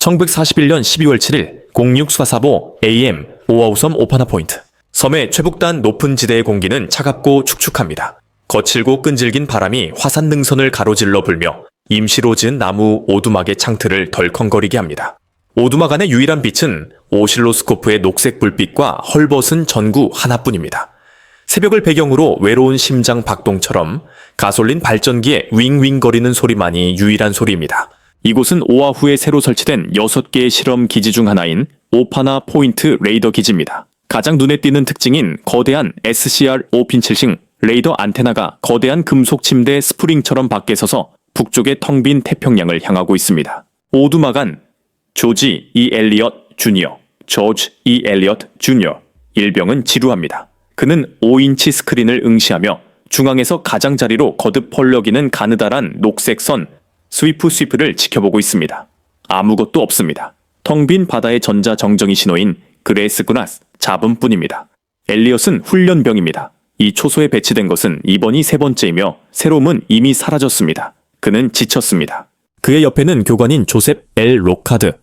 1941년 12월 7일 06-445 AM 오아우섬 오파나 포인트. 섬의 최북단 높은 지대의 공기는 차갑고 축축합니다. 거칠고 끈질긴 바람이 화산 능선을 가로질러 불며 임시로 지은 나무 오두막의 창틀을 덜컹거리게 합니다. 오두막 안의 유일한 빛은 오실로스코프의 녹색 불빛과 헐벗은 전구 하나뿐입니다. 새벽을 배경으로 외로운 심장 박동처럼 가솔린 발전기의 윙윙거리는 소리만이 유일한 소리입니다. 이곳은 오아후에 새로 설치된 6개의 실험 기지 중 하나인 오파나 포인트 레이더 기지입니다. 가장 눈에 띄는 특징인 거대한 SCR 5핀7식 레이더 안테나가 거대한 금속 침대 스프링처럼 밖에 서서 북쪽의 텅 빈 태평양을 향하고 있습니다. 오두막 안 조지 E. 엘리엇 주니어, 조지 E. 엘리엇 주니어, 일병은 지루합니다. 그는 5인치 스크린을 응시하며 중앙에서 가장자리로 거듭 펄럭이는 가느다란 녹색 선 스위프를 지켜보고 있습니다. 아무것도 없습니다. 텅 빈 바다의 전자정정이 신호인 그레스그나스 잡음뿐입니다. 엘리엇은 훈련병입니다. 이 초소에 배치된 것은 이번이 3번째이며 새로움은 이미 사라졌습니다. 그는 지쳤습니다. 그의 옆에는 교관인 조셉 L. 로카드,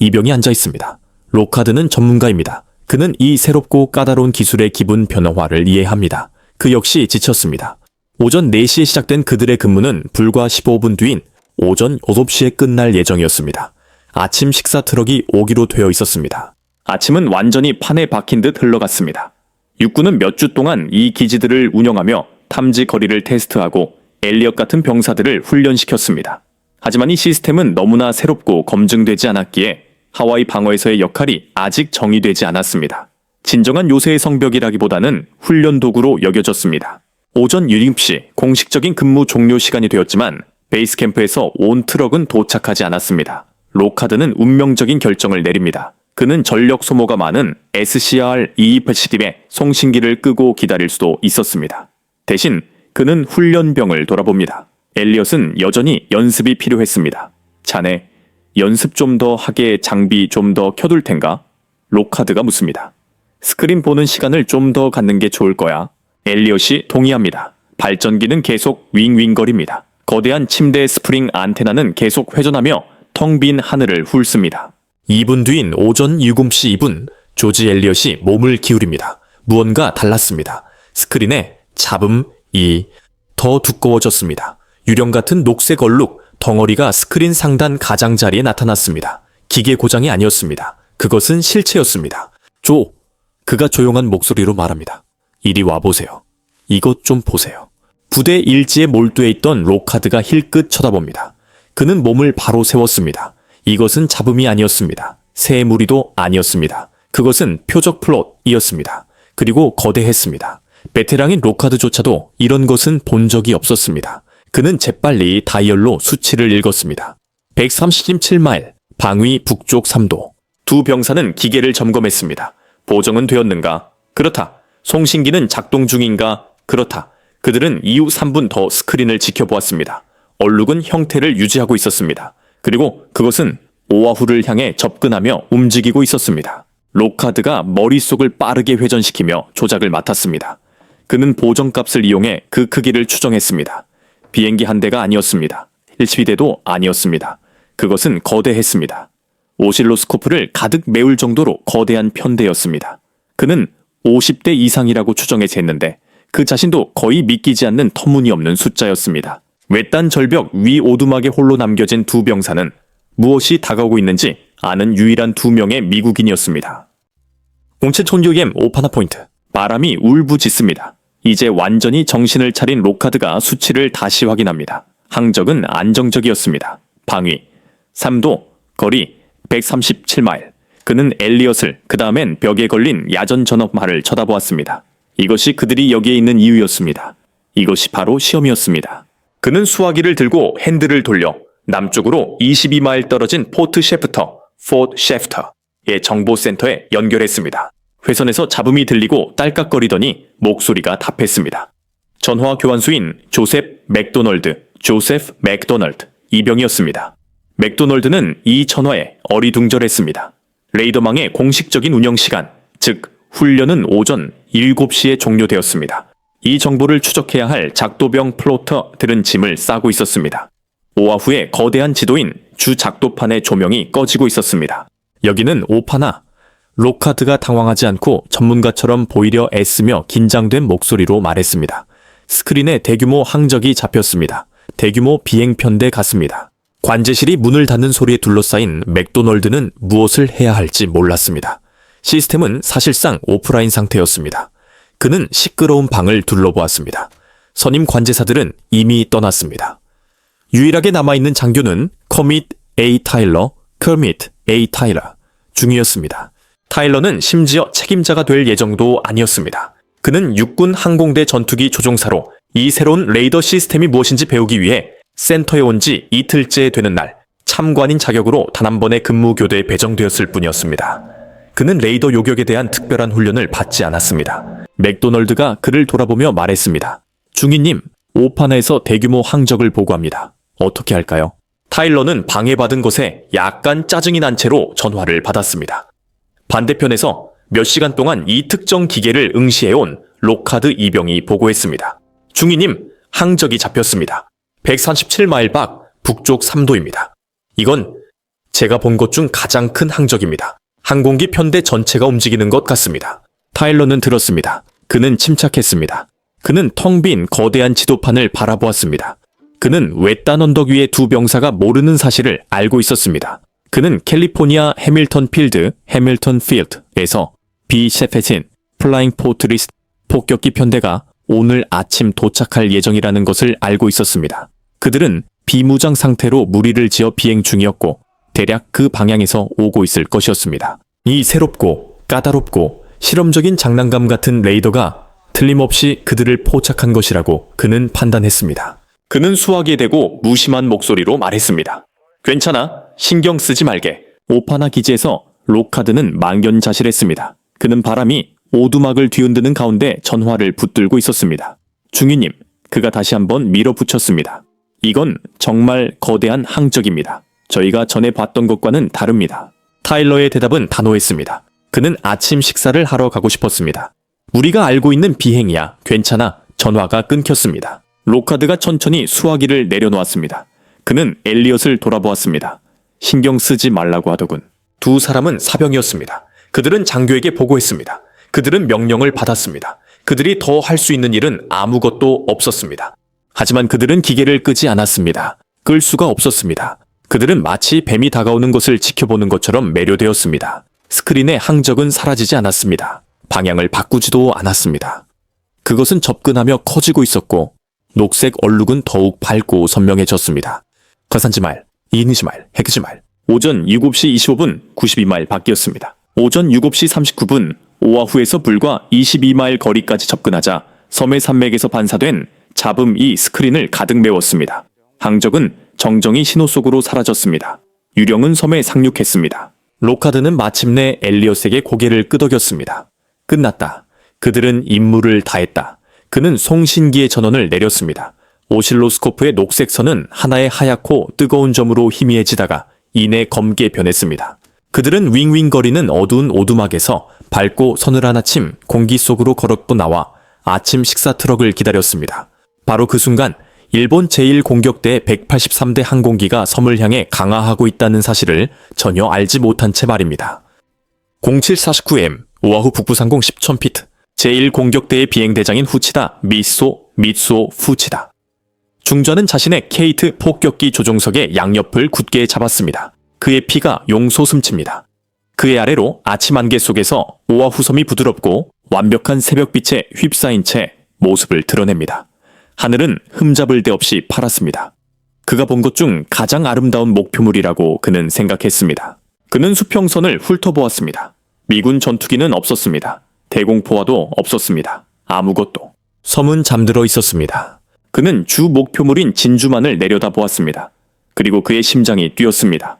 이병이 앉아 있습니다. 로카드는 전문가입니다. 그는 이 새롭고 까다로운 기술의 기분 변화를 이해합니다. 그 역시 지쳤습니다. 오전 4시에 시작된 그들의 근무는 불과 15분 뒤인 오전 7시에 끝날 예정이었습니다. 아침 식사 트럭이 오기로 되어 있었습니다. 아침은 완전히 판에 박힌 듯 흘러갔습니다. 육군은 몇 주 동안 이 기지들을 운영하며 탐지 거리를 테스트하고 엘리엇 같은 병사들을 훈련시켰습니다. 하지만 이 시스템은 너무나 새롭고 검증되지 않았기에 하와이 방어에서의 역할이 아직 정의되지 않았습니다. 진정한 요새의 성벽이라기보다는 훈련 도구로 여겨졌습니다. 오전 7시 공식적인 근무 종료 시간이 되었지만 베이스 캠프에서 온 트럭은 도착하지 않았습니다. 로카드는 운명적인 결정을 내립니다. 그는 전력 소모가 많은 SCR-2280의 송신기를 끄고 기다릴 수도 있었습니다. 대신 그는 훈련병을 돌아봅니다. 엘리엇은 여전히 연습이 필요했습니다. 자네, 연습 좀 더 하게 장비 좀 더 켜둘 텐가? 로카드가 묻습니다. 스크린 보는 시간을 좀 더 갖는 게 좋을 거야. 엘리엇이 동의합니다. 발전기는 계속 윙윙거립니다. 거대한 침대 스프링 안테나는 계속 회전하며 텅 빈 하늘을 훑습니다. 2분 뒤인 오전 7시 2분, 조지 엘리엇이 몸을 기울입니다. 무언가 달랐습니다. 스크린에 잡음이 더 두꺼워졌습니다. 유령 같은 녹색 얼룩, 덩어리가 스크린 상단 가장자리에 나타났습니다. 기계 고장이 아니었습니다. 그것은 실체였습니다. 그가 조용한 목소리로 말합니다. 이리 와보세요. 이것 좀 보세요. 부대 일지에 몰두해 있던 로카드가 힐끗 쳐다봅니다. 그는 몸을 바로 세웠습니다. 이것은 잡음이 아니었습니다. 새 무리도 아니었습니다. 그것은 표적 플롯이었습니다. 그리고 거대했습니다. 베테랑인 로카드조차도 이런 것은 본 적이 없었습니다. 그는 재빨리 다이얼로 수치를 읽었습니다. 137마일, 방위 북쪽 3도. 두 병사는 기계를 점검했습니다. 보정은 되었는가? 그렇다. 송신기는 작동 중인가? 그렇다. 그들은 이후 3분 더 스크린을 지켜보았습니다. 얼룩은 형태를 유지하고 있었습니다. 그리고 그것은 오아후를 향해 접근하며 움직이고 있었습니다. 로카드가 머릿속을 빠르게 회전시키며 조작을 맡았습니다. 그는 보정값을 이용해 그 크기를 추정했습니다. 비행기 한 대가 아니었습니다. 일치대도 아니었습니다. 그것은 거대했습니다. 오실로스코프를 가득 메울 정도로 거대한 편대였습니다. 그는 50대 이상이라고 추정해 쟀는데 그 자신도 거의 믿기지 않는 터무니없는 숫자였습니다. 외딴 절벽 위 오두막에 홀로 남겨진 두 병사는 무엇이 다가오고 있는지 아는 유일한 2명의 미국인이었습니다. 07촌 오파나 포인트. 바람이 울부짖습니다. 이제 완전히 정신을 차린 로카드가 수치를 다시 확인합니다. 항적은 안정적이었습니다. 방위 3도, 거리 137마일. 그는 엘리엇을, 그 다음엔 벽에 걸린 야전 전업말을 쳐다보았습니다. 이것이 그들이 여기에 있는 이유였습니다. 이것이 바로 시험이었습니다. 그는 수화기를 들고 핸들을 돌려 남쪽으로 22마일 떨어진 포트 셰프터의 정보센터에 연결했습니다. 회선에서 잡음이 들리고 딸깍거리더니 목소리가 답했습니다. 전화 교환수인 조셉 맥도널드 이병이었습니다. 맥도널드는 이 전화에 어리둥절했습니다. 레이더망의 공식적인 운영 시간, 즉 훈련은 오전 7시에 종료되었습니다. 이 정보를 추적해야 할 작도병 플로터들은 짐을 싸고 있었습니다. 오아후의 거대한 지도인 주 작도판의 조명이 꺼지고 있었습니다. 여기는 오파나. 로카드가 당황하지 않고 전문가처럼 보이려 애쓰며 긴장된 목소리로 말했습니다. 스크린에 대규모 항적이 잡혔습니다. 대규모 비행편대 같습니다. 관제실이 문을 닫는 소리에 둘러싸인 맥도널드는 무엇을 해야 할지 몰랐습니다. 시스템은 사실상 오프라인 상태였습니다. 그는 시끄러운 방을 둘러보았습니다. 선임 관제사들은 이미 떠났습니다. 유일하게 남아있는 장교는 커밋 A. 타일러, 커밋 A. 타일러 중이었습니다. 타일러는 심지어 책임자가 될 예정도 아니었습니다. 그는 육군 항공대 전투기 조종사로 이 새로운 레이더 시스템이 무엇인지 배우기 위해 센터에 온 지 이틀째 되는 날 참관인 자격으로 단 한 번의 근무 교대에 배정되었을 뿐이었습니다. 그는 레이더 요격에 대한 특별한 훈련을 받지 않았습니다. 맥도널드가 그를 돌아보며 말했습니다. 중위님, 오파나에서 대규모 항적을 보고합니다. 어떻게 할까요? 타일러는 방해받은 것에 약간 짜증이 난 채로 전화를 받았습니다. 반대편에서 몇 시간 동안 이 특정 기계를 응시해온 로카드 이병이 보고했습니다. 중위님, 항적이 잡혔습니다. 137마일 밖 북쪽 3도입니다. 이건 제가 본 것 중 가장 큰 항적입니다. 항공기 편대 전체가 움직이는 것 같습니다. 타일러는 들었습니다. 그는 침착했습니다. 그는 텅 빈 거대한 지도판을 바라보았습니다. 그는 외딴 언덕 위의 두 병사가 모르는 사실을 알고 있었습니다. 그는 캘리포니아 해밀턴 필드에서 B-17 플라잉 포트리스 폭격기 편대가 오늘 아침 도착할 예정이라는 것을 알고 있었습니다. 그들은 비무장 상태로 무리를 지어 비행 중이었고 대략 그 방향에서 오고 있을 것이었습니다. 이 새롭고 까다롭고 실험적인 장난감 같은 레이더가 틀림없이 그들을 포착한 것이라고 그는 판단했습니다. 그는 수화기에 대고 무심한 목소리로 말했습니다. 괜찮아, 신경 쓰지 말게. 오파나 기지에서 로카드는 망연자실했습니다. 그는 바람이 오두막을 뒤흔드는 가운데 전화를 붙들고 있었습니다. 중위님, 그가 다시 한번 밀어붙였습니다. 이건 정말 거대한 항적입니다. 저희가 전에 봤던 것과는 다릅니다. 타일러의 대답은 단호했습니다. 그는 아침 식사를 하러 가고 싶었습니다. 우리가 알고 있는 비행이야. 괜찮아. 전화가 끊겼습니다. 로카드가 천천히 수화기를 내려놓았습니다. 그는 엘리엇을 돌아보았습니다. 신경 쓰지 말라고 하더군. 두 사람은 사병이었습니다. 그들은 장교에게 보고했습니다. 그들은 명령을 받았습니다. 그들이 더 할 수 있는 일은 아무것도 없었습니다. 하지만 그들은 기계를 끄지 않았습니다. 끌 수가 없었습니다. 그들은 마치 뱀이 다가오는 것을 지켜보는 것처럼 매료되었습니다. 스크린의 항적은 사라지지 않았습니다. 방향을 바꾸지도 않았습니다. 그것은 접근하며 커지고 있었고 녹색 얼룩은 더욱 밝고 선명해졌습니다. 거산지말, 이니지말, 헤그지말. 오전 7시 25분 92마일 밖이었습니다. 오전 7시 39분 오아후에서 불과 22마일 거리까지 접근하자 섬의 산맥에서 반사된 잡음이 스크린을 가득 메웠습니다. 항적은 정정히 신호 속으로 사라졌습니다. 유령은 섬에 상륙했습니다. 로카드는 마침내 엘리엇에게 고개를 끄덕였습니다. 끝났다. 그들은 임무를 다했다. 그는 송신기의 전원을 내렸습니다. 오실로스코프의 녹색 선은 하나의 하얗고 뜨거운 점으로 희미해지다가 이내 검게 변했습니다. 그들은 윙윙거리는 어두운 오두막에서 밝고 서늘한 아침 공기 속으로 걸었고 나와 아침 식사 트럭을 기다렸습니다. 바로 그 순간 일본 제1공격대 183대 항공기가 섬을 향해 강화하고 있다는 사실을 전혀 알지 못한 채 말입니다. 0749M 오아후 북부상공 10,000피트 제1공격대의 비행대장인 후치다 미쏘 후치다. 중전은 자신의 케이트 폭격기 조종석의 양옆을 굳게 잡았습니다. 그의 피가 용솟음칩니다. 그의 아래로 아침 안개 속에서 오아후 섬이 부드럽고 완벽한 새벽빛에 휩싸인 채 모습을 드러냅니다. 하늘은 흠잡을 데 없이 파랗습니다. 그가 본 것 중 가장 아름다운 목표물이라고 그는 생각했습니다. 그는 수평선을 훑어보았습니다. 미군 전투기는 없었습니다. 대공포화도 없었습니다. 아무것도. 섬은 잠들어 있었습니다. 그는 주 목표물인 진주만을 내려다보았습니다. 그리고 그의 심장이 뛰었습니다.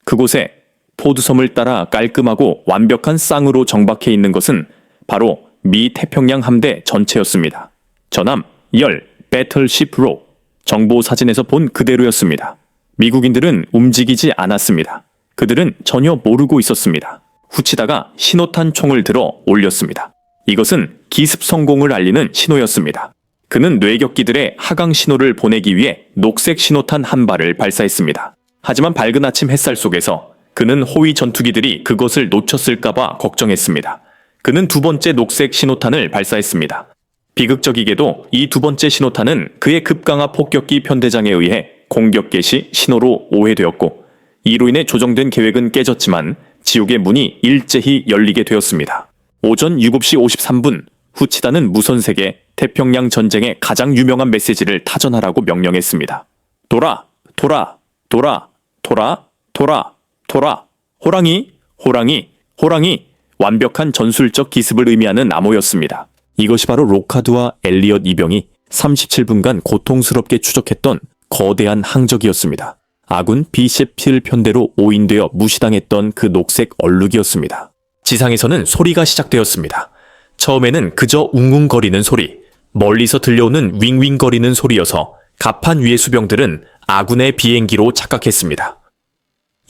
그곳에 포드섬을 따라 깔끔하고 완벽한 쌍으로 정박해 있는 것은 바로 미 태평양 함대 전체였습니다. 전함 열 배틀십 로 정보 사진에서 본 그대로였습니다. 미국인들은 움직이지 않았습니다. 그들은 전혀 모르고 있었습니다. 후치다가 신호탄 총을 들어 올렸습니다. 이것은 기습 성공을 알리는 신호였습니다. 그는 뇌격기들의 하강 신호를 보내기 위해 녹색 신호탄 한 발을 발사했습니다. 하지만 밝은 아침 햇살 속에서 그는 호위 전투기들이 그것을 놓쳤을까봐 걱정했습니다. 그는 두 번째 녹색 신호탄을 발사했습니다. 비극적이게도 이 두 번째 신호탄은 그의 급강하 폭격기 편대장에 의해 공격 개시 신호로 오해되었고, 이로 인해 조정된 계획은 깨졌지만 지옥의 문이 일제히 열리게 되었습니다. 오전 7시 53분, 후치다는 무선세계 태평양 전쟁의 가장 유명한 메시지를 타전하라고 명령했습니다. 돌아, 돌아, 돌아, 돌아, 돌아, 돌아, 호랑이, 호랑이, 호랑이. 완벽한 전술적 기습을 의미하는 암호였습니다. 이것이 바로 로카드와 엘리엇 이병이 37분간 고통스럽게 추적했던 거대한 항적이었습니다. 아군 비셰필 편대로 오인되어 무시당했던 그 녹색 얼룩이었습니다. 지상에서는 소리가 시작되었습니다. 처음에는 그저 웅웅거리는 소리, 멀리서 들려오는 윙윙거리는 소리여서 갑판 위의 수병들은 아군의 비행기로 착각했습니다.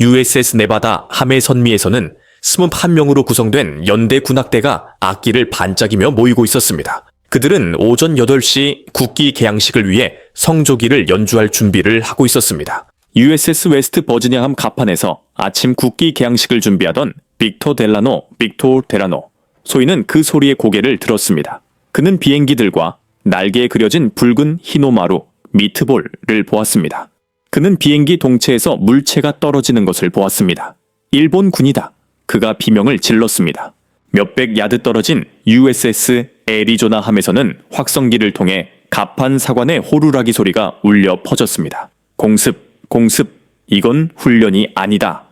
USS 네바다 함해 선미에서는 21명으로 구성된 연대 군악대가 악기를 반짝이며 모이고 있었습니다. 그들은 오전 8시 국기 개양식을 위해 성조기를 연주할 준비를 하고 있었습니다. USS 웨스트 버지니아함 갑판에서 아침 국기 개양식을 준비하던 빅토 델라노, 소인은 그 소리의 고개를 들었습니다. 그는 비행기들과 날개에 그려진 붉은 히노마루, 미트볼을 보았습니다. 그는 비행기 동체에서 물체가 떨어지는 것을 보았습니다. 일본 군이다. 그가 비명을 질렀습니다. 몇백 야드 떨어진 USS 애리조나 함에서는 확성기를 통해 갑판 사관의 호루라기 소리가 울려 퍼졌습니다. 공습, 이건 훈련이 아니다.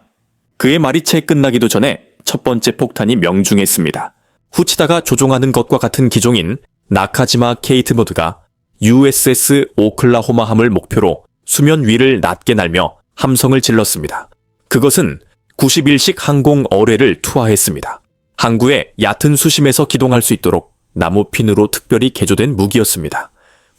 그의 말이 채 끝나기도 전에 첫 번째 폭탄이 명중했습니다. 후치다가 조종하는 것과 같은 기종인 나카지마 케이트모드가 USS 오클라호마함을 목표로 수면 위를 낮게 날며 함성을 질렀습니다. 그것은 91식 항공 어뢰를 투하했습니다. 항구의 얕은 수심에서 기동할 수 있도록 나무핀으로 특별히 개조된 무기였습니다.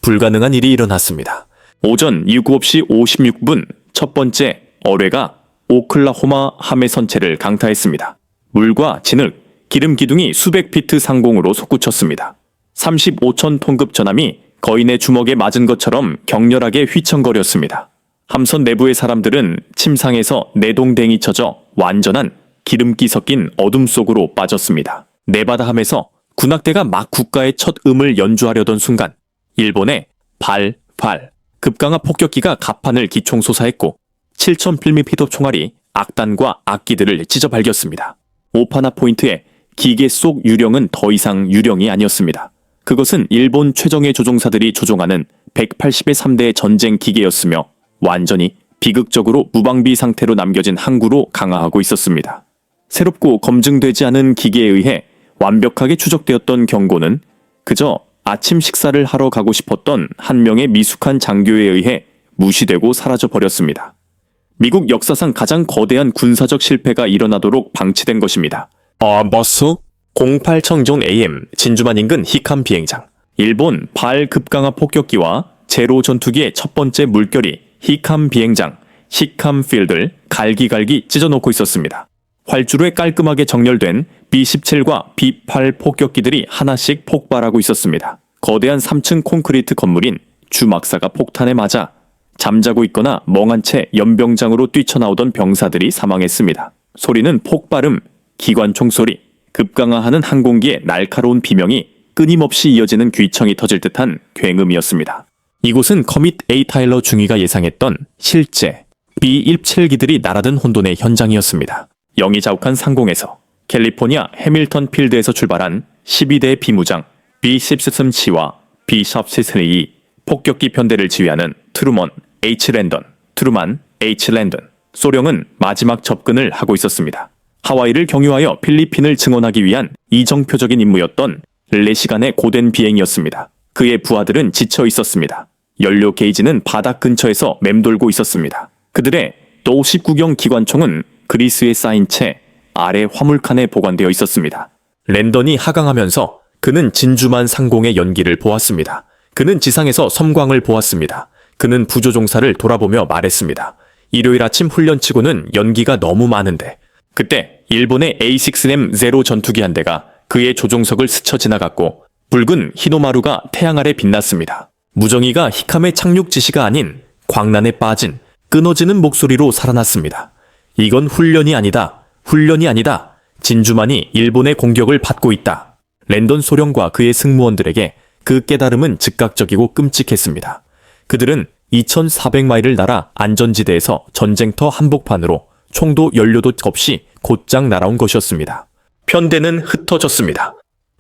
불가능한 일이 일어났습니다. 오전 7시 56분 첫 번째 어뢰가 오클라호마 함의 선체를 강타했습니다. 물과 진흙, 기름 기둥이 수백 피트 상공으로 솟구쳤습니다. 35천 톤급 전함이 거인의 주먹에 맞은 것처럼 격렬하게 휘청거렸습니다. 함선 내부의 사람들은 침상에서 내동댕이 쳐져 완전한 기름기 섞인 어둠 속으로 빠졌습니다. 네바다함에서 군악대가 막 국가의 첫 음을 연주하려던 순간 일본의 급강하 폭격기가 갑판을 기총소사했고 7,000필미 총알이 악단과 악기들을 찢어 발겼습니다. 오파나 포인트의 기계 속 유령은 더 이상 유령이 아니었습니다. 그것은 일본 최정예 조종사들이 조종하는 180의 3대의 전쟁 기계였으며 완전히 비극적으로 무방비 상태로 남겨진 항구로 강화하고 있었습니다. 새롭고 검증되지 않은 기계에 의해 완벽하게 추적되었던 경고는 그저 아침 식사를 하러 가고 싶었던 한 명의 미숙한 장교에 의해 무시되고 사라져버렸습니다. 미국 역사상 가장 거대한 군사적 실패가 일어나도록 방치된 것입니다. 버스 08 청종 AM 진주만 인근 히캄 비행장. 일본 급강하 폭격기와 제로 전투기의 첫 번째 물결이 히캄 비행장, 히캄 필드를 갈기갈기 찢어놓고 있었습니다. 활주로에 깔끔하게 정렬된 B-17과 B-8 폭격기들이 하나씩 폭발하고 있었습니다. 거대한 3층 콘크리트 건물인 주막사가 폭탄에 맞아 잠자고 있거나 멍한 채 연병장으로 뛰쳐나오던 병사들이 사망했습니다. 소리는 폭발음, 기관총 소리, 급강하하는 항공기의 날카로운 비명이 끊임없이 이어지는 귀청이 터질 듯한 굉음이었습니다. 이곳은 커밋 A 타일러 중위가 예상했던 실제 B-17기들이 날아든 혼돈의 현장이었습니다. 영이 자욱한 상공에서 캘리포니아 해밀턴 필드에서 출발한 12대 비무장 B-17C와 B-17E 폭격기 편대를 지휘하는 트루만 H. 랜던, 소령은 마지막 접근을 하고 있었습니다. 하와이를 경유하여 필리핀을 증원하기 위한 이정표적인 임무였던 4시간의 고된 비행이었습니다. 그의 부하들은 지쳐 있었습니다. 연료 게이지는 바닥 근처에서 맴돌고 있었습니다. 그들의 또 19경 기관총은 그리스에 쌓인 채 아래 화물칸에 보관되어 있었습니다. 랜던이 하강하면서 그는 진주만 상공의 연기를 보았습니다. 그는 지상에서 섬광을 보았습니다. 그는 부조종사를 돌아보며 말했습니다. 일요일 아침 훈련치고는 연기가 너무 많은데. 그때 일본의 A6M0 전투기 한 대가 그의 조종석을 스쳐 지나갔고 붉은 히노마루가 태양 아래 빛났습니다. 무정이가 히캄의 착륙 지시가 아닌 광란에 빠진 끊어지는 목소리로 살아났습니다. 이건 훈련이 아니다. 훈련이 아니다. 진주만이 일본의 공격을 받고 있다. 랜던 소령과 그의 승무원들에게 그 깨달음은 즉각적이고 끔찍했습니다. 그들은 2400마일을 날아 안전지대에서 전쟁터 한복판으로 총도 연료도 없이 곧장 날아온 것이었습니다. 편대는 흩어졌습니다.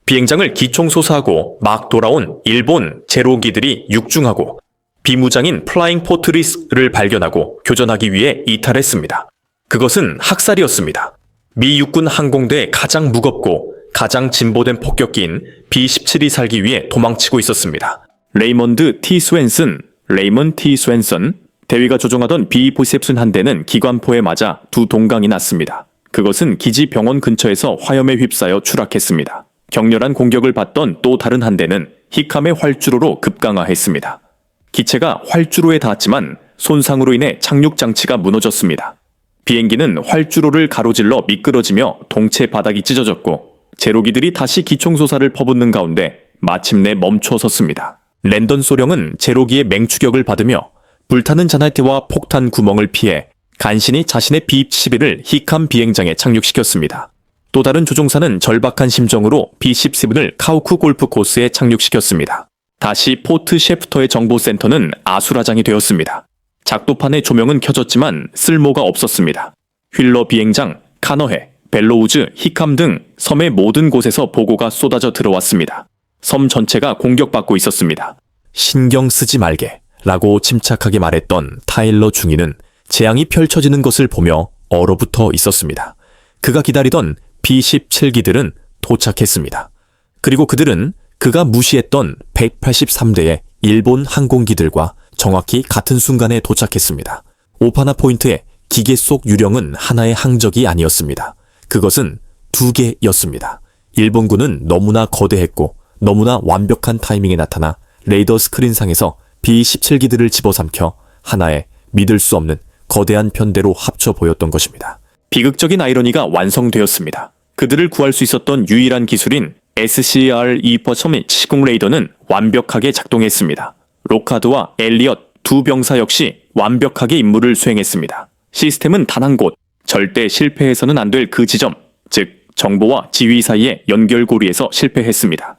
비행장을 기총소사하고 막 돌아온 일본 제로기들이 육중하고 비무장인 플라잉 포트리스를 발견하고 교전하기 위해 이탈했습니다. 그것은 학살이었습니다. 미 육군 항공대의 가장 무겁고 가장 진보된 폭격기인 B-17이 살기 위해 도망치고 있었습니다. 레이먼드 T. 스웬슨 대위가 조종하던 B-47 한 대는 기관포에 맞아 두 동강이 났습니다. 그것은 기지 병원 근처에서 화염에 휩싸여 추락했습니다. 격렬한 공격을 받던 또 다른 한 대는 히캄의 활주로로 급강하했습니다. 기체가 활주로에 닿았지만 손상으로 인해 착륙 장치가 무너졌습니다. 비행기는 활주로를 가로질러 미끄러지며 동체 바닥이 찢어졌고 제로기들이 다시 기총소사를 퍼붓는 가운데 마침내 멈춰섰습니다. 랜던 소령은 제로기의 맹추격을 받으며 불타는 잔할대와 폭탄 구멍을 피해 간신히 자신의 B-11을 히캄 비행장에 착륙시켰습니다. 또 다른 조종사는 절박한 심정으로 B-17을 카우쿠 골프 코스에 착륙시켰습니다. 다시 포트 셰프터의 정보센터는 아수라장이 되었습니다. 작도판의 조명은 켜졌지만 쓸모가 없었습니다. 휠러 비행장, 카너해, 벨로우즈, 히캄 등 섬의 모든 곳에서 보고가 쏟아져 들어왔습니다. 섬 전체가 공격받고 있었습니다. 신경 쓰지 말게 라고 침착하게 말했던 타일러 중위는 재앙이 펼쳐지는 것을 보며 얼어붙어 있었습니다. 그가 기다리던 B-17기들은 도착했습니다. 그리고 그들은 그가 무시했던 183대의 일본 항공기들과 정확히 같은 순간에 도착했습니다. 오파나 포인트의 기계 속 유령은 하나의 항적이 아니었습니다. 그것은 두 개였습니다. 일본군은 너무나 거대했고 너무나 완벽한 타이밍에 나타나 레이더 스크린상에서 B-17기들을 집어삼켜 하나의 믿을 수 없는 거대한 편대로 합쳐 보였던 것입니다. 비극적인 아이러니가 완성되었습니다. 그들을 구할 수 있었던 유일한 기술인 SCR-2.2 시공 레이더는 완벽하게 작동했습니다. 로카드와 엘리엇 두 병사 역시 완벽하게 임무를 수행했습니다. 시스템은 단 한 곳, 절대 실패해서는 안 될 그 지점, 즉 정보와 지휘 사이의 연결고리에서 실패했습니다.